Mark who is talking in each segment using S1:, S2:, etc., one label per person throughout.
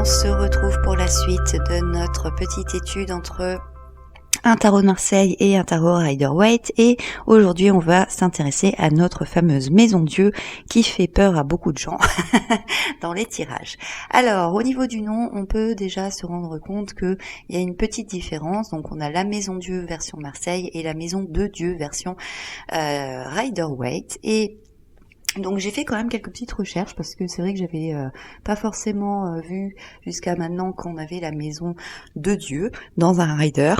S1: se retrouve pour la suite de notre petite étude entre un tarot de Marseille et un tarot Rider-Waite, et aujourd'hui on va s'intéresser à notre fameuse maison Dieu qui fait peur à beaucoup de gens dans les tirages. Alors au niveau du nom, on peut déjà se rendre compte qu'il y a une petite différence. Donc on a la maison Dieu version Marseille et la maison de Dieu version Rider-Waite. Et donc j'ai fait quand même quelques petites recherches parce que c'est vrai que j'avais pas forcément vu jusqu'à maintenant qu'on avait la maison de Dieu dans un rider.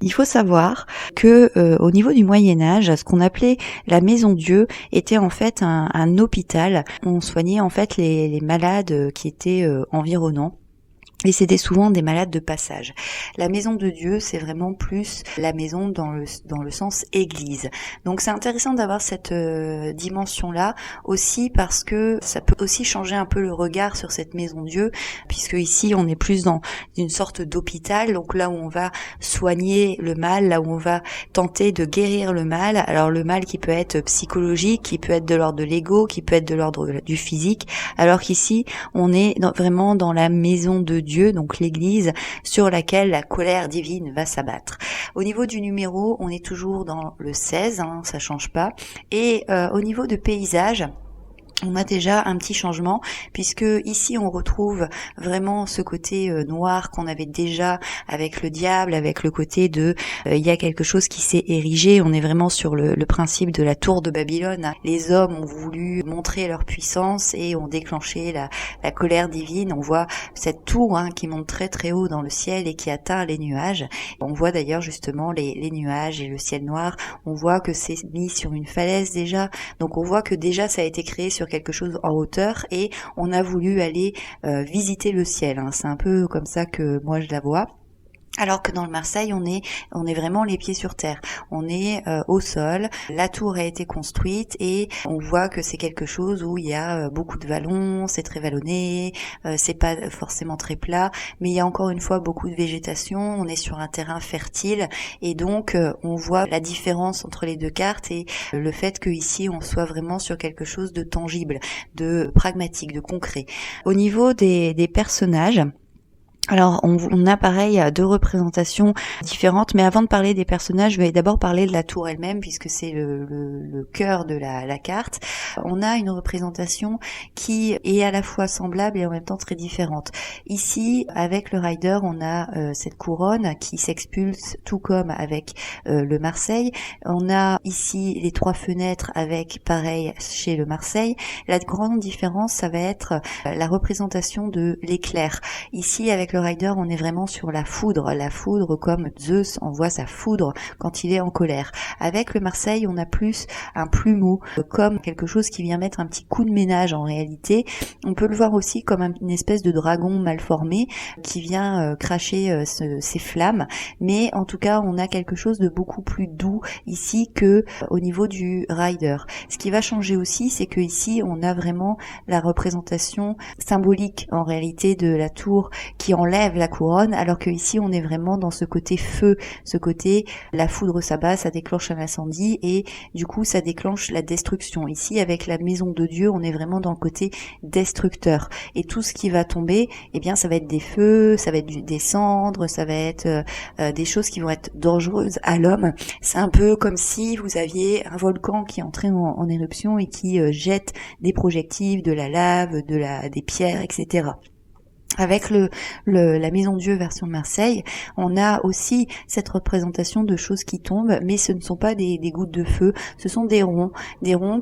S1: Il faut savoir que au niveau du Moyen-Âge, ce qu'on appelait la maison Dieu était en fait un hôpital. On soignait en fait les malades qui étaient environnants. Et c'était souvent des malades de passage. La maison de Dieu, c'est vraiment plus la maison dans le sens église. Donc c'est intéressant d'avoir cette dimension-là aussi parce que ça peut aussi changer un peu le regard sur cette maison Dieu, puisque ici on est plus dans une sorte d'hôpital, donc là où on va soigner le mal, là où on va tenter de guérir le mal. Alors le mal qui peut être psychologique, qui peut être de l'ordre de l'ego, qui peut être de l'ordre du physique, alors qu'ici on est vraiment dans la maison de Dieu, donc l'église sur laquelle la colère divine va s'abattre. Au niveau du numéro, on est toujours dans le 16, ça change pas. Et au niveau de paysage, on a déjà un petit changement puisque ici on retrouve vraiment ce côté noir qu'on avait déjà avec le diable, avec le côté de il y a quelque chose qui s'est érigé. On est vraiment sur le principe de la tour de Babylone. Les hommes ont voulu montrer leur puissance et ont déclenché la colère divine. On voit cette tour qui monte très très haut dans le ciel et qui atteint les nuages. On voit d'ailleurs justement les nuages et le ciel noir. On voit que c'est mis sur une falaise déjà. Donc on voit que déjà ça a été créé sur quelque chose en hauteur et on a voulu aller visiter le ciel. C'est un peu comme ça que moi je la vois. Alors que dans le Marseille, on est vraiment les pieds sur terre. On est au sol. La tour a été construite et on voit que c'est quelque chose où il y a beaucoup de vallons, c'est très vallonné, c'est pas forcément très plat, mais il y a encore une fois beaucoup de végétation. On est sur un terrain fertile et donc on voit la différence entre les deux cartes et le fait que ici on soit vraiment sur quelque chose de tangible, de pragmatique, de concret. Au niveau des personnages, alors on a pareil deux représentations différentes, mais avant de parler des personnages, je vais d'abord parler de la tour elle-même puisque c'est le cœur de la carte. On a une représentation qui est à la fois semblable et en même temps très différente. Ici, avec le rider, on a cette couronne qui s'expulse tout comme avec le Marseille. On a ici les trois fenêtres avec pareil chez le Marseille. La grande différence, ça va être la représentation de l'éclair. Ici, avec le rider, on est vraiment sur la foudre comme Zeus envoie sa foudre quand il est en colère. Avec le Marseille, on a plus un plumeau, comme quelque chose qui vient mettre un petit coup de ménage en réalité. On peut le voir aussi comme une espèce de dragon mal formé qui vient cracher ses flammes, mais en tout cas, on a quelque chose de beaucoup plus doux ici que au niveau du rider. Ce qui va changer aussi, c'est que ici, on a vraiment la représentation symbolique en réalité de la tour qui enlève la couronne, alors que ici on est vraiment dans ce côté feu, ce côté la foudre s'abat, ça déclenche un incendie et du coup ça déclenche la destruction. Ici avec la maison de Dieu, on est vraiment dans le côté destructeur et tout ce qui va tomber, eh bien ça va être des feux, ça va être des cendres, ça va être des choses qui vont être dangereuses à l'homme. C'est un peu comme si vous aviez un volcan qui entrait en éruption et qui jette des projectiles, de la lave, des pierres, etc. Avec la maison Dieu version Marseille, on a aussi cette représentation de choses qui tombent, mais ce ne sont pas des gouttes de feu, ce sont des ronds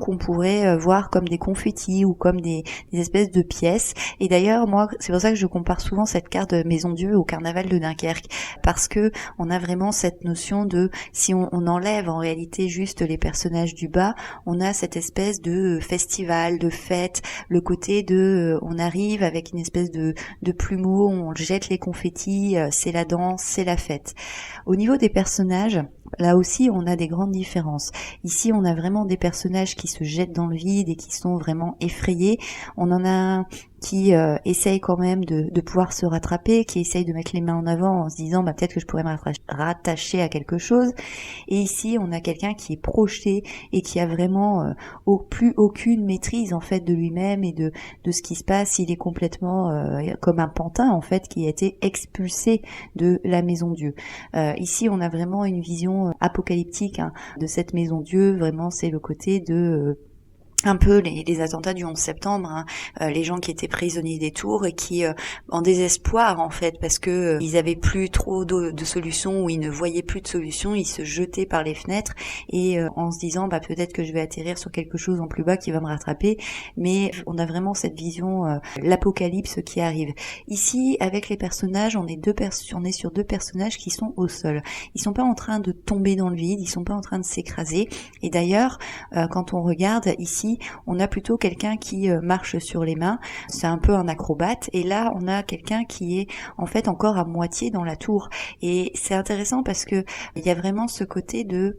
S1: qu'on pourrait voir comme des confettis ou comme des espèces de pièces. Et d'ailleurs, moi, c'est pour ça que je compare souvent cette carte de maison Dieu au carnaval de Dunkerque, parce que on a vraiment cette notion de, si on enlève en réalité juste les personnages du bas, on a cette espèce de festival, de fête, le côté de, on arrive avec une espèce de plumeaux, on jette les confettis, c'est la danse, c'est la fête. Au niveau des personnages, Là aussi, on a des grandes différences. Ici, on a vraiment des personnages qui se jettent dans le vide et qui sont vraiment effrayés. On en a un qui essaye quand même de pouvoir se rattraper, qui essaye de mettre les mains en avant en se disant peut-être que je pourrais me rattacher à quelque chose. Et ici, on a quelqu'un qui est projeté et qui a vraiment plus aucune maîtrise en fait de lui-même et de ce qui se passe. Il est complètement comme un pantin en fait qui a été expulsé de la maison Dieu. Ici, on a vraiment une vision apocalyptique de cette maison Dieu. Vraiment, c'est le côté de un peu les attentats du 11 septembre, les gens qui étaient prisonniers des tours et qui, en désespoir en fait, parce que ils avaient plus trop de solutions ou ils ne voyaient plus de solutions, ils se jetaient par les fenêtres et en se disant peut-être que je vais atterrir sur quelque chose en plus bas qui va me rattraper, mais on a vraiment cette vision l'apocalypse qui arrive. Ici, avec les personnages, on est sur deux personnages qui sont au sol. Ils sont pas en train de tomber dans le vide, ils sont pas en train de s'écraser. Et d'ailleurs, quand on regarde ici, on a plutôt quelqu'un qui marche sur les mains, c'est un peu un acrobate, et là on a quelqu'un qui est en fait encore à moitié dans la tour. Et c'est intéressant parce que il y a vraiment ce côté de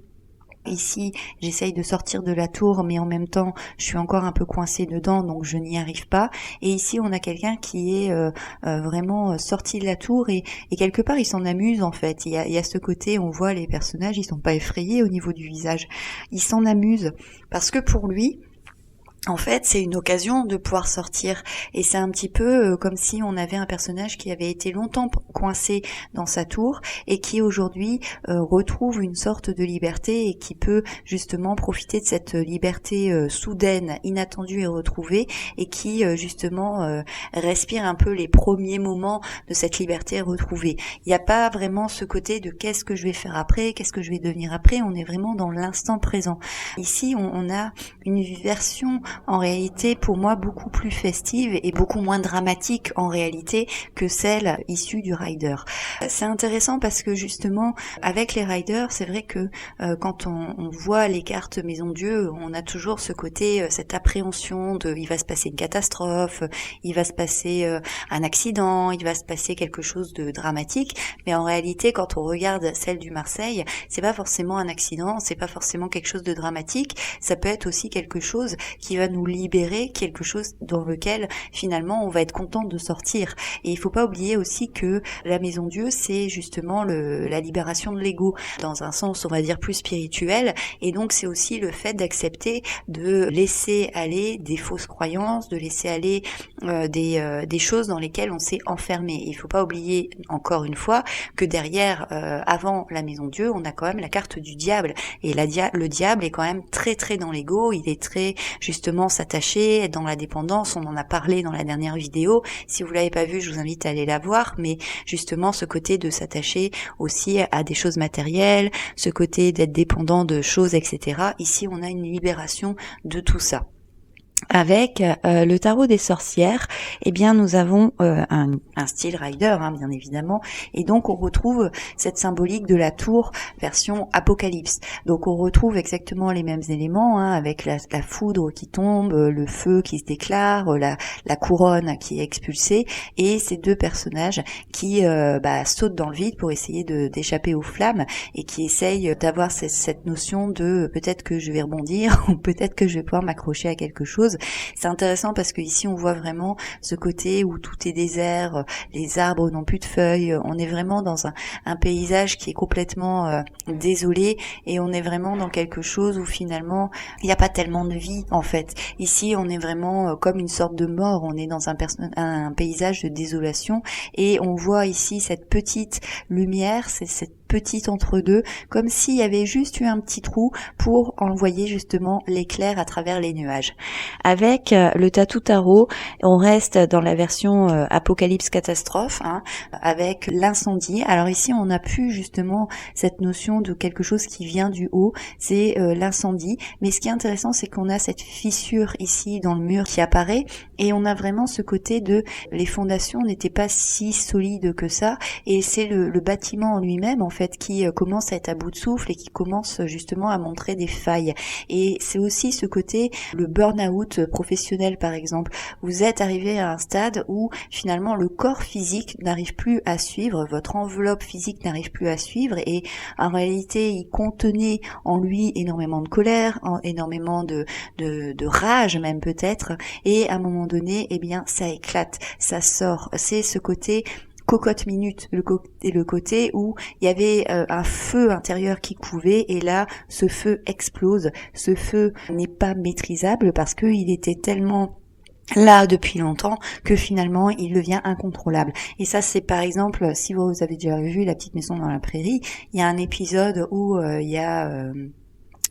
S1: ici, j'essaye de sortir de la tour, mais en même temps, je suis encore un peu coincée dedans, donc je n'y arrive pas. Et ici, on a quelqu'un qui est vraiment sorti de la tour et quelque part, il s'en amuse en fait. Il y a ce côté, on voit les personnages, ils sont pas effrayés au niveau du visage. Ils s'en amusent parce que pour lui, en fait, c'est une occasion de pouvoir sortir et c'est un petit peu comme si on avait un personnage qui avait été longtemps coincé dans sa tour et qui aujourd'hui retrouve une sorte de liberté et qui peut justement profiter de cette liberté soudaine, inattendue et retrouvée et qui justement respire un peu les premiers moments de cette liberté retrouvée. Il n'y a pas vraiment ce côté de qu'est-ce que je vais faire après, qu'est-ce que je vais devenir après, on est vraiment dans l'instant présent. Ici, on a une version en réalité pour moi beaucoup plus festive et beaucoup moins dramatique en réalité que celle issue du rider. C'est intéressant parce que justement avec les riders, c'est vrai que quand on voit les cartes Maison Dieu, on a toujours ce côté, cette appréhension de il va se passer une catastrophe, il va se passer un accident, il va se passer quelque chose de dramatique, mais en réalité quand on regarde celle du Marseille, c'est pas forcément un accident, c'est pas forcément quelque chose de dramatique, ça peut être aussi quelque chose qui va nous libérer, quelque chose dans lequel finalement on va être content de sortir. Et il faut pas oublier aussi que la Maison Dieu, c'est justement la libération de l'ego, dans un sens on va dire plus spirituel, et donc c'est aussi le fait d'accepter de laisser aller des fausses croyances, de laisser aller des choses dans lesquelles on s'est enfermé. Il faut pas oublier encore une fois que derrière, avant la Maison Dieu, on a quand même la carte du diable, et le diable est quand même très très dans l'ego, il est très justement s'attacher, être dans la dépendance, on en a parlé dans la dernière vidéo, si vous l'avez pas vue, je vous invite à aller la voir, mais justement ce côté de s'attacher aussi à des choses matérielles, ce côté d'être dépendant de choses, etc. Ici on a une libération de tout ça. Avec le tarot des sorcières, eh bien nous avons un style rider, bien évidemment, et donc on retrouve cette symbolique de la tour version apocalypse. Donc on retrouve exactement les mêmes éléments, avec la foudre qui tombe, le feu qui se déclare, la couronne qui est expulsée, et ces deux personnages qui sautent dans le vide pour essayer d'échapper aux flammes et qui essayent d'avoir cette notion de peut-être que je vais rebondir ou peut-être que je vais pouvoir m'accrocher à quelque chose. C'est intéressant parce que ici on voit vraiment ce côté où tout est désert, les arbres n'ont plus de feuilles, on est vraiment dans un paysage qui est complètement désolé et on est vraiment dans quelque chose où finalement il n'y a pas tellement de vie en fait. Ici on est vraiment comme une sorte de mort, on est dans un paysage de désolation et on voit ici cette petite lumière, c'est cette petite entre-deux, comme s'il y avait juste eu un petit trou pour envoyer justement l'éclair à travers les nuages. Avec le Tatou Tarot, on reste dans la version apocalypse catastrophe, avec l'incendie. Alors ici, on n'a plus justement cette notion de quelque chose qui vient du haut, c'est l'incendie. Mais ce qui est intéressant, c'est qu'on a cette fissure ici dans le mur qui apparaît, et on a vraiment ce côté de les fondations n'étaient pas si solides que ça, et c'est le bâtiment en lui-même en fait fait, qui commence à être à bout de souffle et qui commence justement à montrer des failles. Et c'est aussi ce côté, le burn-out professionnel par exemple. Vous êtes arrivé à un stade où finalement le corps physique n'arrive plus à suivre, votre enveloppe physique n'arrive plus à suivre, et en réalité il contenait en lui énormément de colère, énormément de rage même peut-être, et à un moment donné, eh bien ça éclate, ça sort. C'est ce côté cocotte minute, le côté où il y avait un feu intérieur qui couvait, et là ce feu explose. Ce feu n'est pas maîtrisable parce qu'il était tellement là depuis longtemps que finalement il devient incontrôlable. Et ça, c'est par exemple, si vous avez déjà vu La Petite Maison dans la Prairie, il y a un épisode où il y a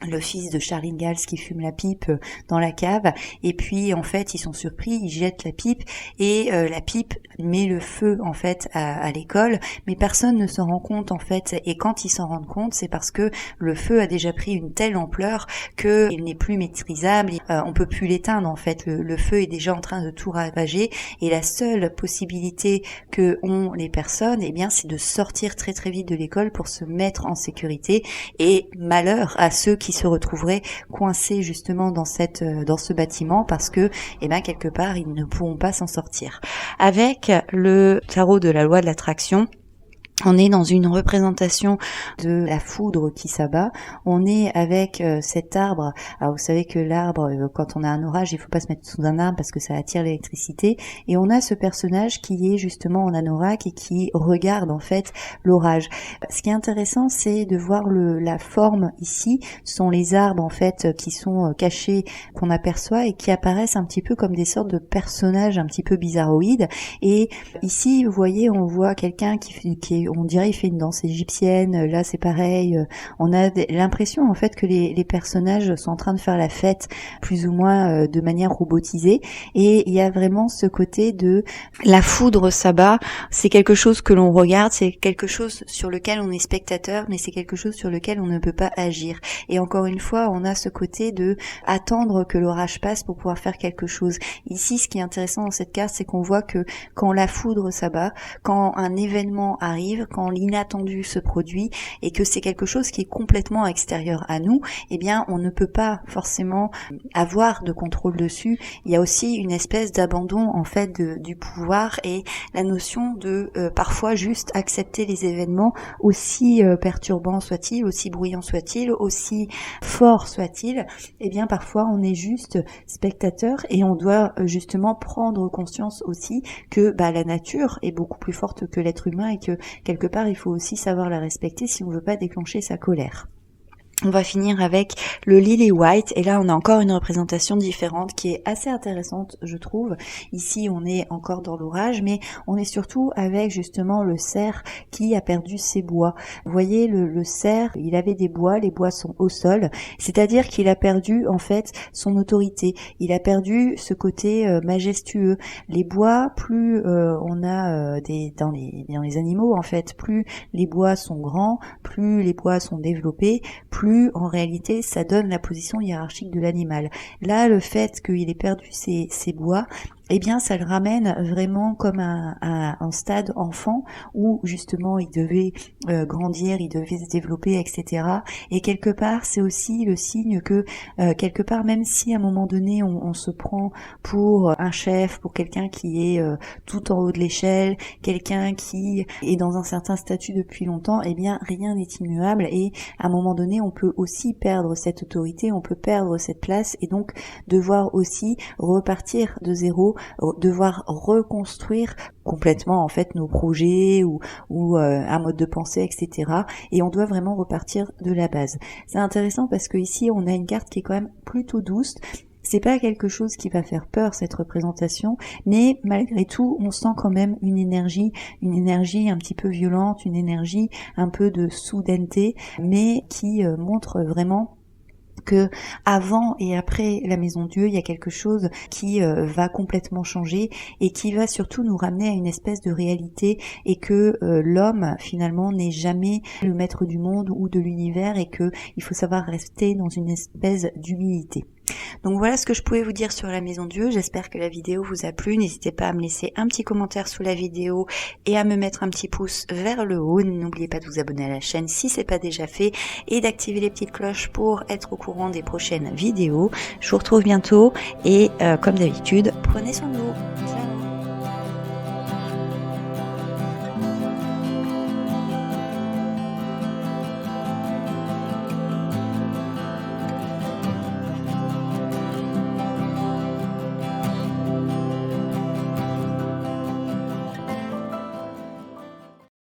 S1: le fils de Charles Ingalls qui fume la pipe dans la cave, et puis en fait ils sont surpris, ils jettent la pipe, et la pipe met le feu en fait à l'école, mais personne ne s'en rend compte en fait, et quand ils s'en rendent compte, c'est parce que le feu a déjà pris une telle ampleur qu'il n'est plus maîtrisable, on peut plus l'éteindre en fait, le feu est déjà en train de tout ravager, et la seule possibilité que ont les personnes, eh bien c'est de sortir très très vite de l'école pour se mettre en sécurité, et malheur à ceux qui se retrouveraient coincés justement dans ce bâtiment, parce que quelque part ils ne pourront pas s'en sortir. Avec le tarot de la loi de l'attraction, on est dans une représentation de la foudre qui s'abat. On est avec cet arbre. Alors vous savez que l'arbre, quand on a un orage, il faut pas se mettre sous un arbre parce que ça attire l'électricité. Et on a ce personnage qui est justement en anorak et qui regarde en fait l'orage. Ce qui est intéressant, c'est de voir la forme ici. Ce sont les arbres en fait qui sont cachés, qu'on aperçoit et qui apparaissent un petit peu comme des sortes de personnages un petit peu bizarroïdes. Et ici, vous voyez, on voit quelqu'un on dirait il fait une danse égyptienne, là c'est pareil, on a l'impression en fait que les personnages sont en train de faire la fête plus ou moins de manière robotisée, et il y a vraiment ce côté de la foudre s'abat, c'est quelque chose que l'on regarde, c'est quelque chose sur lequel on est spectateur, mais c'est quelque chose sur lequel on ne peut pas agir. Et encore une fois, on a ce côté de attendre que l'orage passe pour pouvoir faire quelque chose. Ici, ce qui est intéressant dans cette carte, c'est qu'on voit que quand la foudre s'abat, quand un événement arrive, quand l'inattendu se produit et que c'est quelque chose qui est complètement extérieur à nous, eh bien on ne peut pas forcément avoir de contrôle dessus. Il y a aussi une espèce d'abandon en fait du pouvoir, et la notion de parfois juste accepter les événements, aussi perturbants soient-ils, aussi bruyants soient-ils, aussi forts soient-ils. Eh bien parfois on est juste spectateur, et on doit justement prendre conscience aussi que la nature est beaucoup plus forte que l'être humain, et que quelque part, il faut aussi savoir la respecter si on ne veut pas déclencher sa colère. On va finir avec le Lily White, et là on a encore une représentation différente qui est assez intéressante, je trouve. Ici on est encore dans l'orage, mais on est surtout avec justement le cerf qui a perdu ses bois. Vous voyez, le cerf, il avait des bois, les bois sont au sol, c'est-à-dire qu'il a perdu en fait son autorité, il a perdu ce côté majestueux. Les bois, plus on a dans les animaux en fait, plus les bois sont grands, plus les bois sont développés, plus en réalité ça donne la position hiérarchique de l'animal. Là, le fait qu'il ait perdu ses bois, eh bien ça le ramène vraiment comme un stade enfant où justement il devait grandir, il devait se développer, etc. Et quelque part c'est aussi le signe que quelque part, même si à un moment donné on se prend pour un chef, pour quelqu'un qui est tout en haut de l'échelle, quelqu'un qui est dans un certain statut depuis longtemps, eh bien rien n'est immuable, et à un moment donné on peut aussi perdre cette autorité, on peut perdre cette place, et donc devoir aussi repartir de zéro, devoir reconstruire complètement en fait nos projets ou un mode de pensée, etc. Et on doit vraiment repartir de la base. C'est intéressant parce que ici on a une carte qui est quand même plutôt douce. C'est pas quelque chose qui va faire peur, cette représentation, mais malgré tout, on sent quand même une énergie un petit peu violente, une énergie un peu de soudaineté, mais qui montre vraiment que avant et après la Maison Dieu, il y a quelque chose qui va complètement changer et qui va surtout nous ramener à une espèce de réalité, et que l'homme finalement n'est jamais le maître du monde ou de l'univers, et que il faut savoir rester dans une espèce d'humilité. Donc voilà ce que je pouvais vous dire sur la Maison Dieu. J'espère que la vidéo vous a plu. N'hésitez pas à me laisser un petit commentaire sous la vidéo et à me mettre un petit pouce vers le haut. N'oubliez pas de vous abonner à la chaîne si c'est pas déjà fait et d'activer les petites cloches pour être au courant des prochaines vidéos. Je vous retrouve bientôt et comme d'habitude, prenez soin de vous.